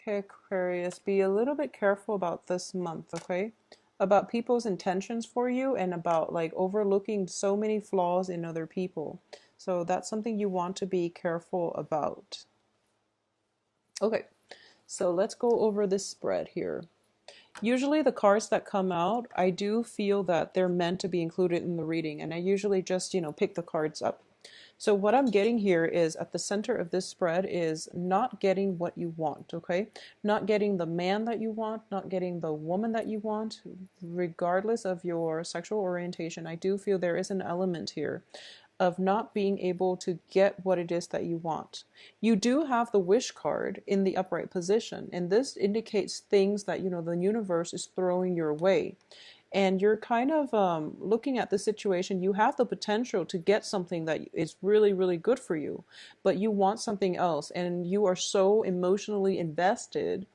Okay, Aquarius, be a little bit careful about this month, okay? About people's intentions for you and about like overlooking so many flaws in other people. So that's something you want to be careful about. Okay, so let's go over this spread here. Usually the cards that come out, I do feel that they're meant to be included in the reading, and I usually just, pick the cards up. So what I'm getting here is at the center of this spread is not getting what you want, okay? Not getting the man that you want, not getting the woman that you want, regardless of your sexual orientation. I do feel there is an element here of not being able to get what it is that you want. You do have the wish card in the upright position, and this indicates things that, the universe is throwing your way. And you're kind of looking at the situation. You have the potential to get something that is really, really good for you, but you want something else, and you are so emotionally invested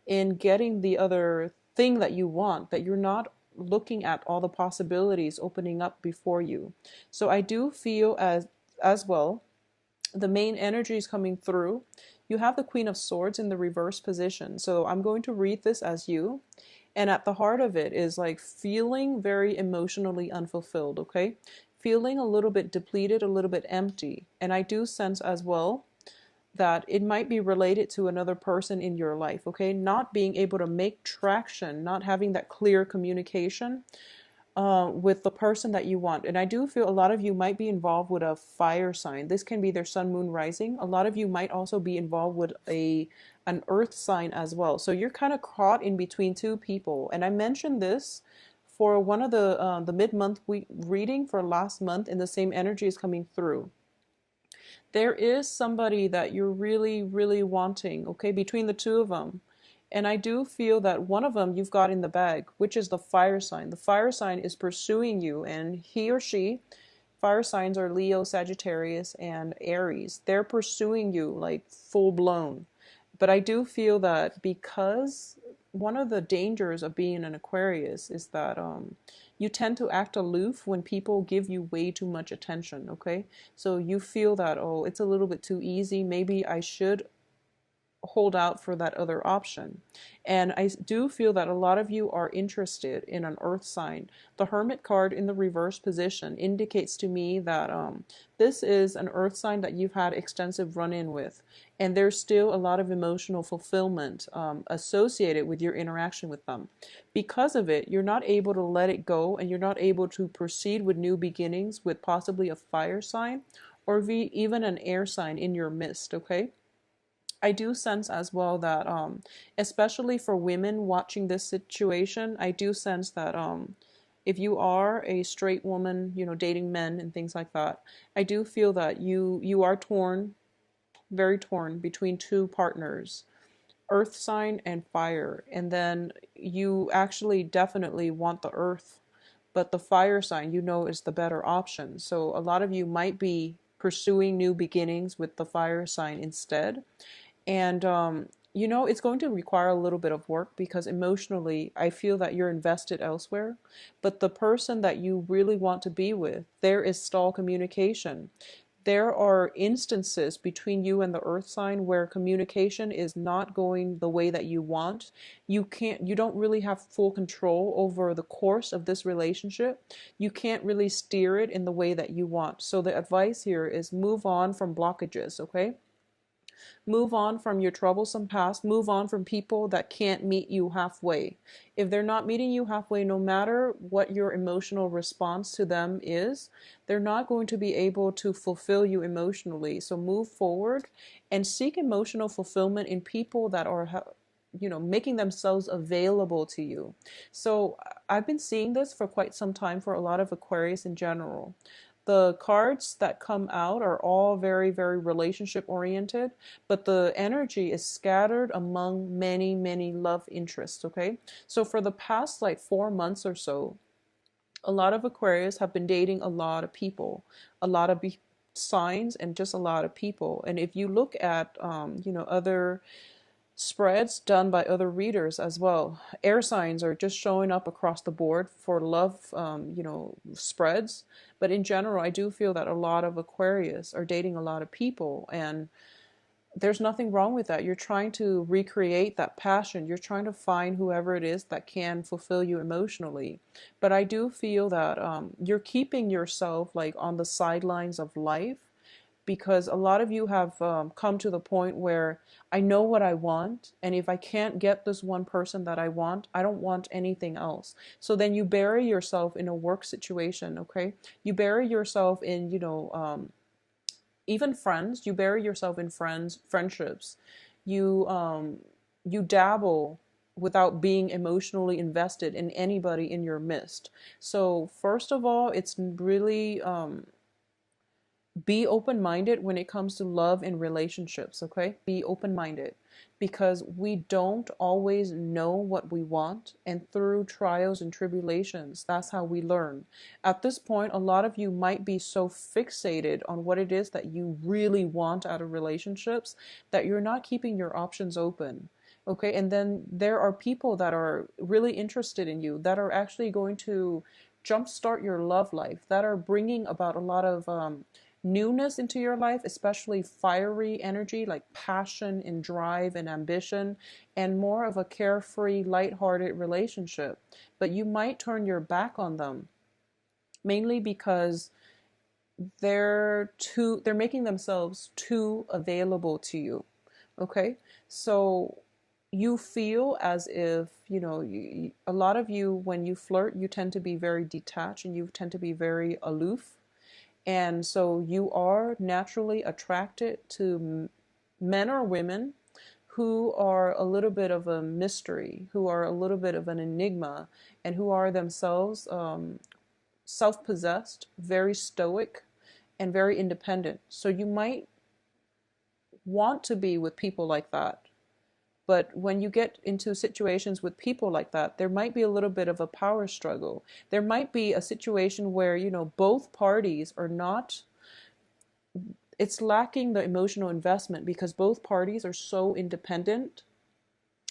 in getting the other thing that you want that you're not looking at all the possibilities opening up before you. So I do feel as well the main energy is coming through. You have the Queen of Swords in the reverse position. So I'm going to read this as you. And at the heart of it is like feeling very emotionally unfulfilled, okay? Feeling a little bit depleted, a little bit empty. And I do sense as well that it might be related to another person in your life, okay? Not being able to make traction, not having that clear communication with the person that you want. And I do feel a lot of you might be involved with a fire sign. This can be their sun, moon, rising. A lot of you might also be involved with an earth sign as well. So you're kind of caught in between two people. And I mentioned this for one of the mid-month week reading for last month, and the same energy is coming through. There is somebody that you're really, really wanting, okay, between the two of them. And I do feel that one of them you've got in the bag, which is the fire sign. The fire sign is pursuing you, and he or she, fire signs are Leo, Sagittarius, and Aries. They're pursuing you like full blown. But I do feel that because one of the dangers of being an Aquarius is that you tend to act aloof when people give you way too much attention, okay? So you feel that, oh, it's a little bit too easy. Maybe I should hold out for that other option. And I do feel that a lot of you are interested in an earth sign. The Hermit card in the reverse position indicates to me that this is an earth sign that you've had extensive run-in with, and there's still a lot of emotional fulfillment associated with your interaction with them. Because of it, you're not able to let it go, and you're not able to proceed with new beginnings with possibly a fire sign or even an air sign in your midst, okay? I do sense as well that, especially for women watching this situation, I do sense that if you are a straight woman, dating men and things like that, I do feel that you are torn, very torn between two partners, earth sign and fire, and then you actually definitely want the earth, but the fire sign is the better option. So a lot of you might be pursuing new beginnings with the fire sign instead. And, it's going to require a little bit of work because emotionally, I feel that you're invested elsewhere. But the person that you really want to be with, there is stall communication. There are instances between you and the earth sign where communication is not going the way that you want. You don't really have full control over the course of this relationship. You can't really steer it in the way that you want. So the advice here is move on from blockages, okay? Move on from your troublesome past. Move on from people that can't meet you halfway. If they're not meeting you halfway, no matter what your emotional response to them is, they're not going to be able to fulfill you emotionally. So move forward and seek emotional fulfillment in people that are making themselves available to you. So I've been seeing this for quite some time for a lot of Aquarius in general. The cards that come out are all very, very relationship oriented, but the energy is scattered among many, many love interests, okay? So for the past like 4 months or so, a lot of Aquarius have been dating a lot of people, a lot of signs, and just a lot of people. And if you look at, other spreads done by other readers as well. Air signs are just showing up across the board for love, spreads. But in general, I do feel that a lot of Aquarius are dating a lot of people. And there's nothing wrong with that. You're trying to recreate that passion. You're trying to find whoever it is that can fulfill you emotionally. But I do feel that you're keeping yourself like on the sidelines of life, because a lot of you have come to the point where I know what I want, and if I can't get this one person that I want, I don't want anything else. So then you bury yourself in a work situation, okay? You bury yourself in, even friends. You bury yourself in friendships. You dabble without being emotionally invested in anybody in your midst. So first of all, it's really be open minded when it comes to love and relationships, okay? Be open minded, because we don't always know what we want, and through trials and tribulations, that's how we learn. At this point, a lot of you might be so fixated on what it is that you really want out of relationships that you're not keeping your options open. Okay, and then there are people that are really interested in you, that are actually going to jumpstart your love life, that are bringing about a lot of newness into your life, especially fiery energy like passion and drive and ambition, and more of a carefree, lighthearted relationship. But you might turn your back on them, mainly because they're making themselves too available to you. Okay? So you feel as if, a lot of you, when you flirt, you tend to be very detached and you tend to be very aloof, and so you are naturally attracted to men or women who are a little bit of a mystery, who are a little bit of an enigma, and who are themselves self possessed, very stoic, and very independent. So you might want to be with people like that. But when you get into situations with people like that, there might be a little bit of a power struggle. There might be a situation where, both parties are not, it's lacking the emotional investment because both parties are so independent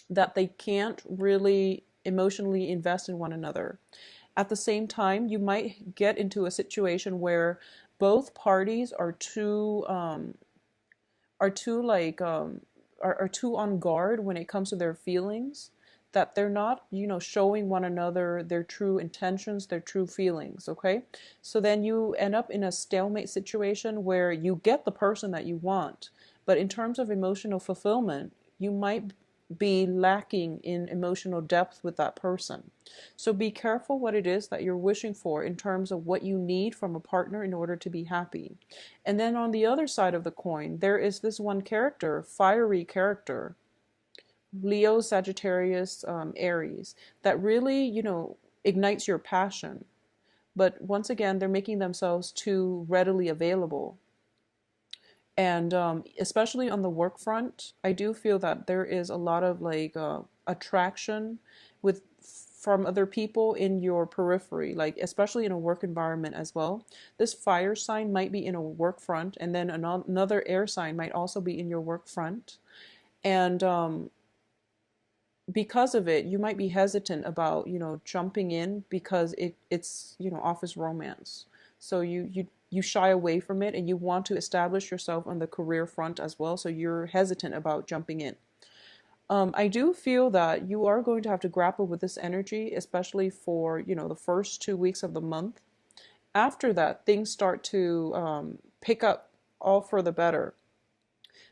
that they can't really emotionally invest in one another. At the same time, you might get into a situation where both parties are too like are too on guard when it comes to their feelings, that they're not, showing one another their true intentions, their true feelings, okay? So then you end up in a stalemate situation where you get the person that you want, but in terms of emotional fulfillment, you might be lacking in emotional depth with that person. So be careful what it is that you're wishing for in terms of what you need from a partner in order to be happy. And then on the other side of the coin, there is this one character, fiery character, Leo, Sagittarius, Aries, that really, ignites your passion. But once again, they're making themselves too readily available. And especially on the work front, I do feel that there is a lot of like attraction with from other people in your periphery, like especially in a work environment as well. This fire sign might be in a work front, and then another air sign might also be in your work front. And because of it, you might be hesitant about, jumping in because it's, office romance. So you shy away from it, and you want to establish yourself on the career front as well. So you're hesitant about jumping in. I do feel that you are going to have to grapple with this energy, especially for, the first 2 weeks of the month. After that, things start to pick up all for the better.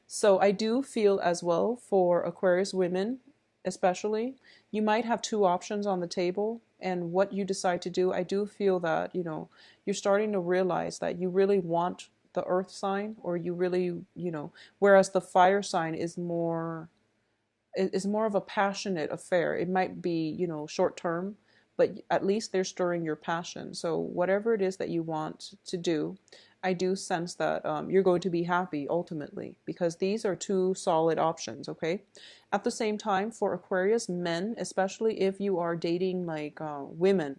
So I do feel as well for Aquarius women, especially, you might have two options on the table. And what you decide to do, I do feel that, you're starting to realize that you really want the earth sign, or you really, whereas the fire sign is more of a passionate affair. It might be, short term, but at least they're stirring your passion. So whatever it is that you want to do, I do sense that you're going to be happy ultimately, because these are two solid options, okay? At the same time, for Aquarius men, especially if you are dating like women,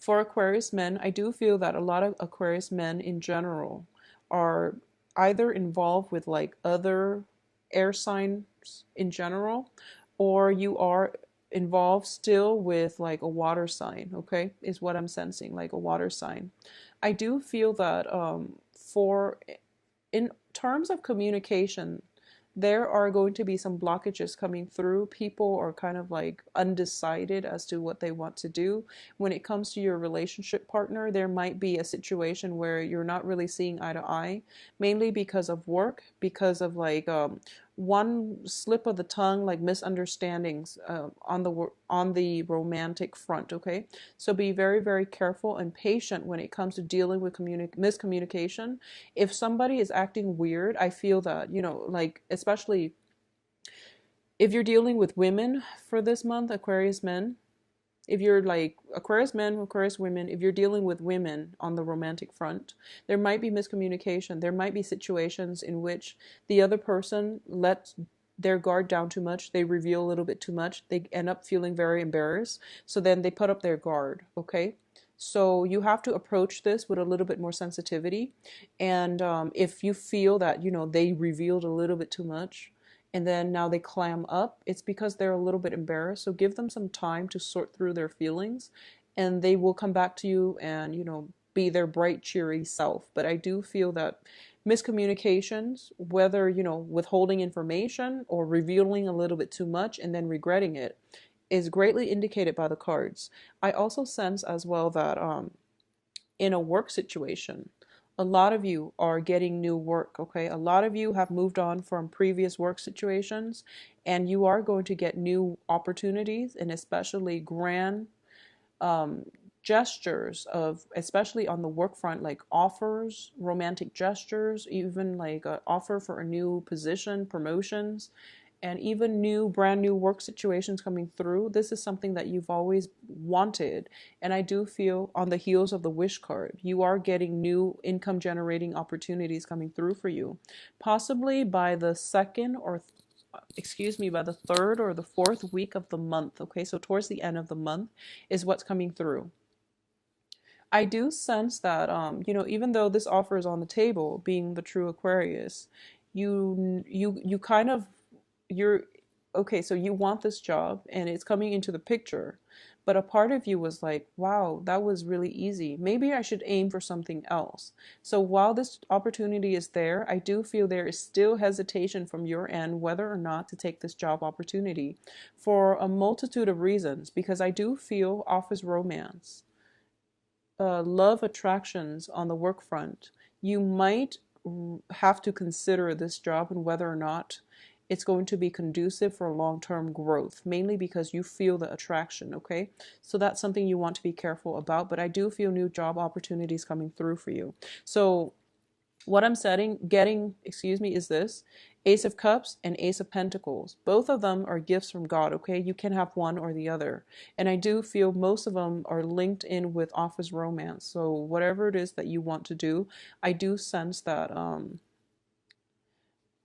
for Aquarius men, I do feel that a lot of Aquarius men in general are either involved with like other air signs in general, or you are involved still with like a water sign, okay, is what I'm sensing, like a water sign. I do feel that for in terms of communication, there are going to be some blockages coming through. People are kind of like undecided as to what they want to do. When it comes to your relationship partner, there might be a situation where you're not really seeing eye to eye, mainly because of work, because of like one slip of the tongue, like misunderstandings on the romantic front. Okay, so be very, very careful and patient when it comes to dealing with miscommunication. If somebody is acting weird, I feel that, like, especially if you're dealing with women for this month, Aquarius men, if you're like Aquarius men, Aquarius women, if you're dealing with women on the romantic front, there might be miscommunication. There might be situations in which the other person lets their guard down too much. They reveal a little bit too much. They end up feeling very embarrassed. So then they put up their guard, okay? So you have to approach this with a little bit more sensitivity. And if you feel that, they revealed a little bit too much, and then now they clam up, it's because they're a little bit embarrassed. So give them some time to sort through their feelings, and they will come back to you and, be their bright, cheery self. But I do feel that miscommunications, whether, withholding information or revealing a little bit too much and then regretting it, is greatly indicated by the cards. I also sense as well that in a work situation, a lot of you are getting new work, okay? A lot of you have moved on from previous work situations, and you are going to get new opportunities, and especially grand um, gestures of, especially on the work front, like offers, romantic gestures, even like an offer for a new position, promotions, and even brand new work situations coming through. This is something that you've always wanted. And I do feel on the heels of the wish card, you are getting new income generating opportunities coming through for you. Possibly by the second or by the third or the fourth week of the month. Okay, so towards the end of the month is what's coming through. I do sense that, even though this offer is on the table, being the true Aquarius, you kind of, you're okay. So you want this job, and it's coming into the picture, but a part of you was like, "Wow, that was really easy. Maybe I should aim for something else." So while this opportunity is there, I do feel there is still hesitation from your end whether or not to take this job opportunity, for a multitude of reasons. Because I do feel office romance, love attractions on the work front, you might have to consider this job and whether or not it's going to be conducive for long-term growth, mainly because you feel the attraction, okay? So that's something you want to be careful about, but I do feel new job opportunities coming through for you. So what I'm getting, is this Ace of Cups and Ace of Pentacles. Both of them are gifts from God, okay? You can have one or the other. And I do feel most of them are linked in with office romance. So whatever it is that you want to do, I do sense that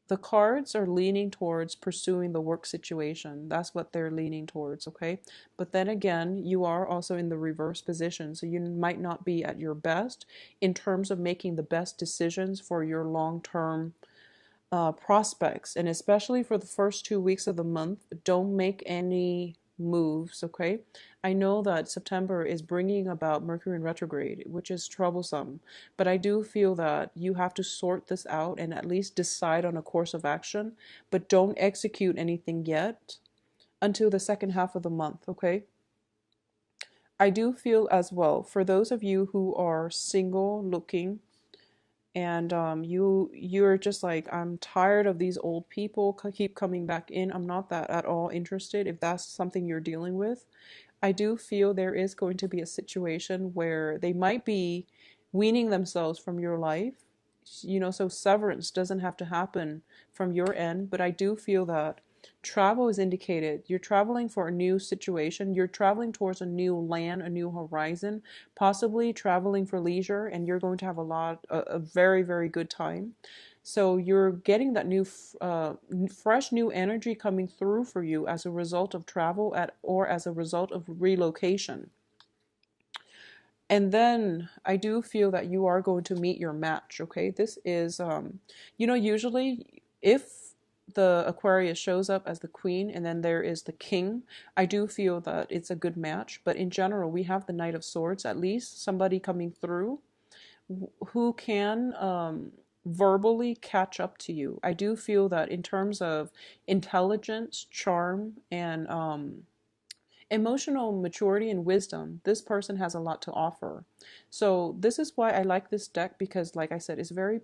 the cards are leaning towards pursuing the work situation. That's what they're leaning towards, okay? But then again, you are also in the reverse position, so you might not be at your best in terms of making the best decisions for your long-term prospects. And especially for the first 2 weeks of the month, don't make any moves, okay? I know that September is bringing about Mercury in retrograde, which is troublesome, but I do feel that you have to sort this out and at least decide on a course of action, but don't execute anything yet until the second half of the month, okay? I do feel as well, for those of you who are single looking, and you're just like, I'm tired of these old people keep coming back in. I'm not that at all interested. If that's something you're dealing with, I do feel there is going to be a situation where they might be weaning themselves from your life. So severance doesn't have to happen from your end, but I do feel that travel is indicated. You're traveling for a new situation. You're traveling towards a new land, a new horizon, possibly traveling for leisure, and you're going to have a very, very good time. So you're getting that new, fresh new energy coming through for you as a result of travel or as a result of relocation. And then I do feel that you are going to meet your match, okay? This is, usually if the Aquarius shows up as the queen and then there is the king, I do feel that it's a good match. But in general, we have the Knight of Swords, at least somebody coming through who can verbally catch up to you. I do feel that in terms of intelligence, charm, and emotional maturity and wisdom, this person has a lot to offer. So this is why I like this deck, because like I said, it's very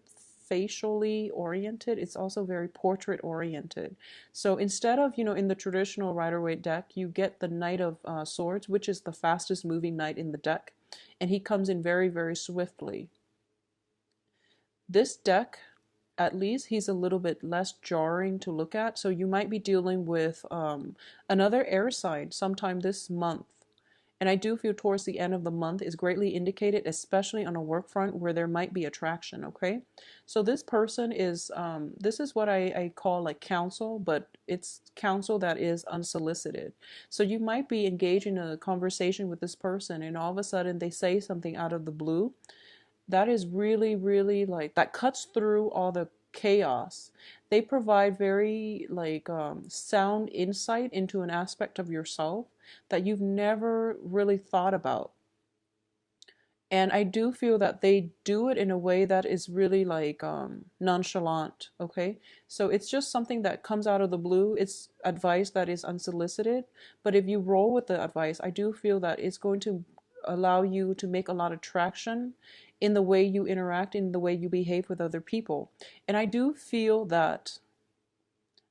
facially oriented. It's also very portrait oriented. So instead of, in the traditional Rider-Waite deck, you get the Knight of Swords, which is the fastest moving knight in the deck, and he comes in very, very swiftly. This deck, at least he's a little bit less jarring to look at. So you might be dealing with another air sign sometime this month. And I do feel towards the end of the month is greatly indicated, especially on a work front where there might be attraction, okay? So this person is, this is what I call like counsel, but it's counsel that is unsolicited. So you might be engaged in a conversation with this person and all of a sudden they say something out of the blue that is really, really like, that cuts through all the chaos. They provide very like sound insight into an aspect of yourself that you've never really thought about. And I do feel that they do it in a way that is really like nonchalant, okay? So it's just something that comes out of the blue. It's advice that is unsolicited. But if you roll with the advice, I do feel that it's going to allow you to make a lot of traction in the way you interact, in the way you behave with other people. And I do feel that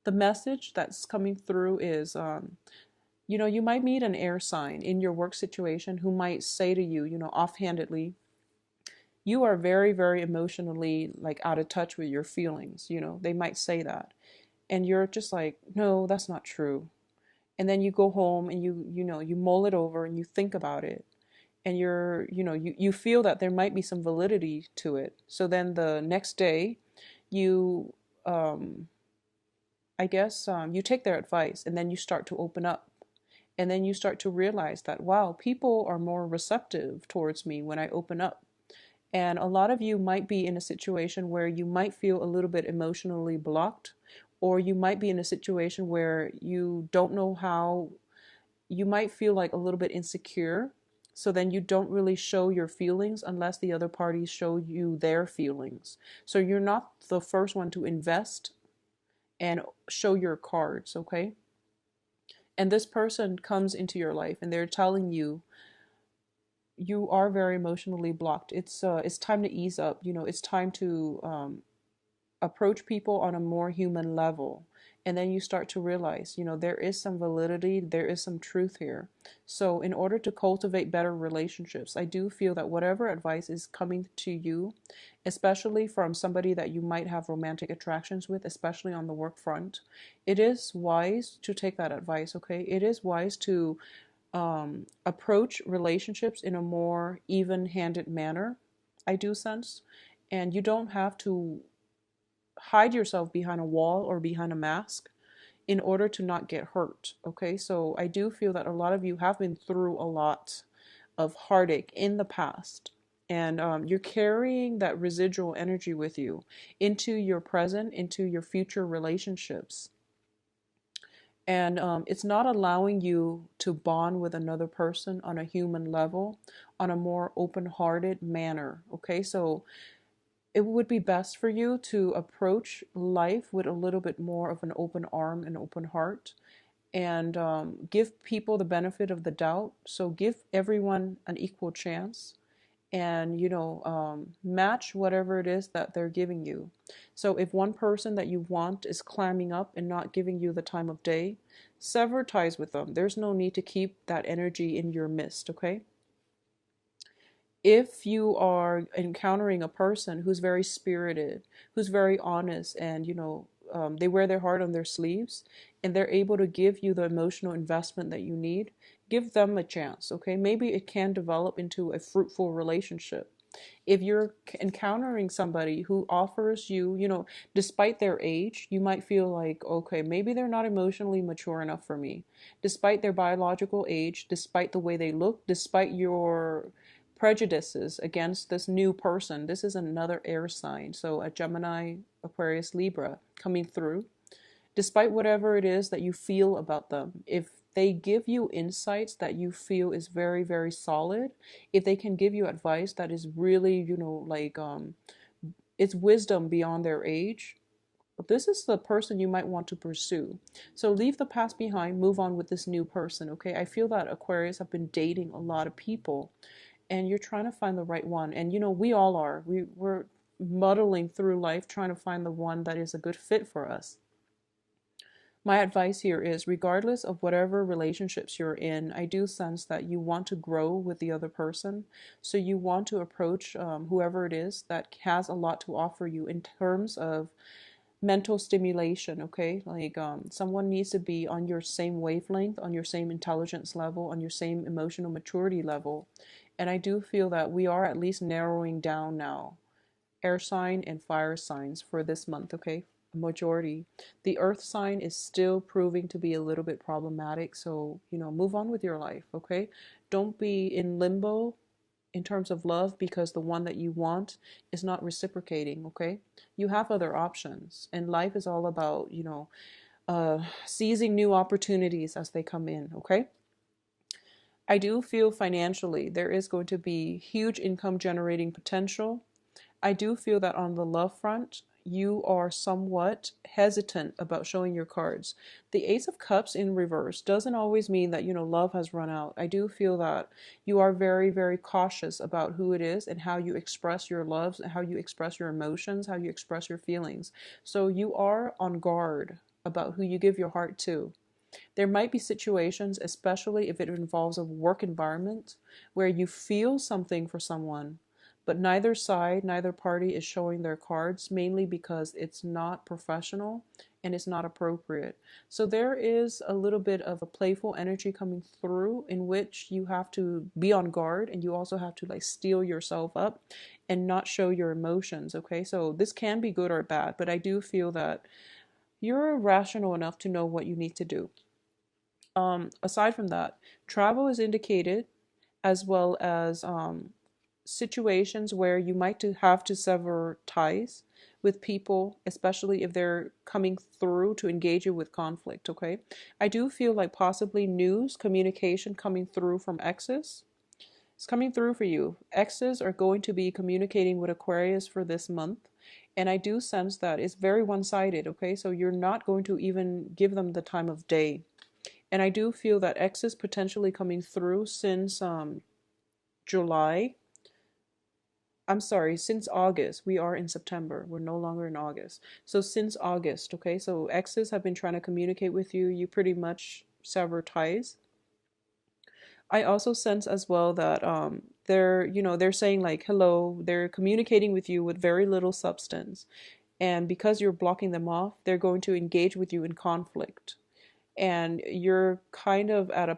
the message that's coming through is you might meet an air sign in your work situation who might say to you, offhandedly, you are very, very emotionally like out of touch with your feelings. They might say that. And you're just like, no, that's not true. And then you go home and you mull it over and you think about it. And you feel that there might be some validity to it. So then the next day, you, I guess, you take their advice and then you start to open up. And then you start to realize that, wow, people are more receptive towards me when I open up. And a lot of you might be in a situation where you might feel a little bit emotionally blocked, or you might be in a situation where you don't know how, you might feel like a little bit insecure. So then you don't really show your feelings unless the other parties show you their feelings. So you're not the first one to invest and show your cards, okay? And this person comes into your life and they're telling you you are very emotionally blocked. It's time to ease up. It's time to approach people on a more human level. And then you start to realize, there is some validity, there is some truth here. So in order to cultivate better relationships, I do feel that whatever advice is coming to you, especially from somebody that you might have romantic attractions with, especially on the work front, it is wise to take that advice, okay? It is wise to approach relationships in a more even-handed manner, I do sense. And you don't have to hide yourself behind a wall or behind a mask in order to not get hurt, okay? So I do feel that a lot of you have been through a lot of heartache in the past. And you're carrying that residual energy with you into your present, into your future relationships. And it's not allowing you to bond with another person on a human level, on a more open-hearted manner, okay? So it would be best for you to approach life with a little bit more of an open arm and open heart, and give people the benefit of the doubt. So give everyone an equal chance, and match whatever it is that they're giving you. So if one person that you want is climbing up and not giving you the time of day, sever ties with them. There's no need to keep that energy in your midst, okay? If you are encountering a person who's very spirited, who's very honest, and they wear their heart on their sleeves, and they're able to give you the emotional investment that you need, give them a chance, okay? Maybe it can develop into a fruitful relationship. If you're encountering somebody who offers you, despite their age, you might feel like, okay, maybe they're not emotionally mature enough for me. Despite their biological age, despite the way they look, despite your prejudices against this new person. This is another air sign. So a Gemini, Aquarius, Libra coming through. Despite whatever it is that you feel about them, if they give you insights that you feel is very, very solid, if they can give you advice that is really, It's wisdom beyond their age. But this is the person you might want to pursue. So leave the past behind, move on with this new person, okay? I feel that Aquarius have been dating a lot of people and you're trying to find the right one. And you know, we all are. We're muddling through life trying to find the one that is a good fit for us. My advice here is, regardless of whatever relationships you're in, I do sense that you want to grow with the other person. So you want to approach whoever it is that has a lot to offer you in terms of mental stimulation, okay? Like someone needs to be on your same wavelength, on your same intelligence level, on your same emotional maturity level. And I do feel that we are at least narrowing down now air sign and fire signs for this month, okay? A majority. The earth sign is still proving to be a little bit problematic, so, you know, move on with your life, okay? Don't be in limbo in terms of love because the one that you want is not reciprocating, okay? You have other options, and life is all about, you know, seizing new opportunities as they come in, okay? I do feel financially there is going to be huge income generating potential. I do feel that on the love front, you are somewhat hesitant about showing your cards. The Ace of Cups in reverse doesn't always mean that, you know, love has run out. I do feel that you are very, very cautious about who it is and how you express your loves, how you express your emotions, how you express your feelings. So you are on guard about who you give your heart to. There might be situations, especially if it involves a work environment, where you feel something for someone, but neither side, neither party is showing their cards, mainly because it's not professional and it's not appropriate. So there is a little bit of a playful energy coming through in which you have to be on guard, and you also have to like steel yourself up and not show your emotions, okay? So this can be good or bad, but I do feel that you're rational enough to know what you need to do. Aside from that, travel is indicated, as well as situations where you might have to sever ties with people, especially if they're coming through to engage you with conflict, okay? I do feel like possibly news, communication coming through from exes. It's coming through for you. Exes are going to be communicating with Aquarius for this month. And I do sense that it's very one-sided, okay? So you're not going to even give them the time of day. And I do feel that X is potentially coming through since July. I'm sorry, since August. We are in September. We're no longer in August. So since August, okay? So X's have been trying to communicate with you. You pretty much sever ties. I also sense as well that they're, you know, they're saying like hello. They're communicating with you with very little substance. And because you're blocking them off, they're going to engage with you in conflict. And you're kind of at a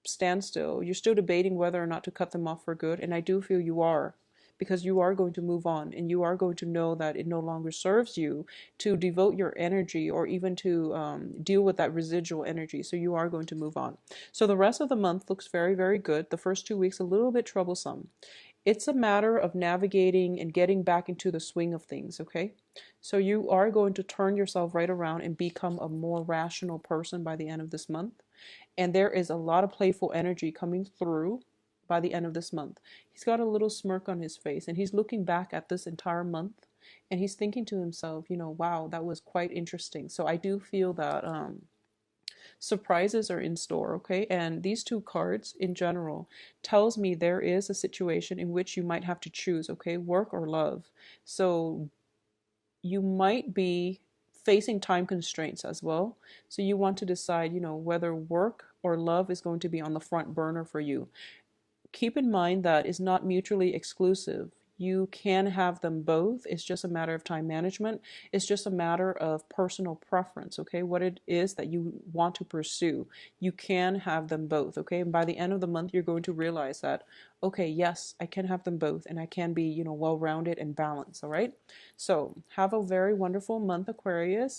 standstill. You're still debating whether or not to cut them off for good. And I do feel you are, because you are going to move on and you are going to know that it no longer serves you to devote your energy or even to deal with that residual energy. So you are going to move on. So the rest of the month looks very, very good. The first 2 weeks, a little bit troublesome. It's a matter of navigating and getting back into the swing of things, okay? So you are going to turn yourself right around and become a more rational person by the end of this month. And there is a lot of playful energy coming through by the end of this month. He's got a little smirk on his face and he's looking back at this entire month and he's thinking to himself, you know, wow, that was quite interesting. So I do feel that surprises are in store, okay? And these two cards in general tells me there is a situation in which you might have to choose, okay? Work or love. So you might be facing time constraints as well. So you want to decide, you know, whether work or love is going to be on the front burner for you. Keep in mind that it's not mutually exclusive. You can have them both. It's just a matter of time management. It's just a matter of personal preference, okay? What it is that you want to pursue. You can have them both, okay? And by the end of the month, you're going to realize that, okay, yes, I can have them both and I can be, you know, well-rounded and balanced, all right? So have a very wonderful month, Aquarius.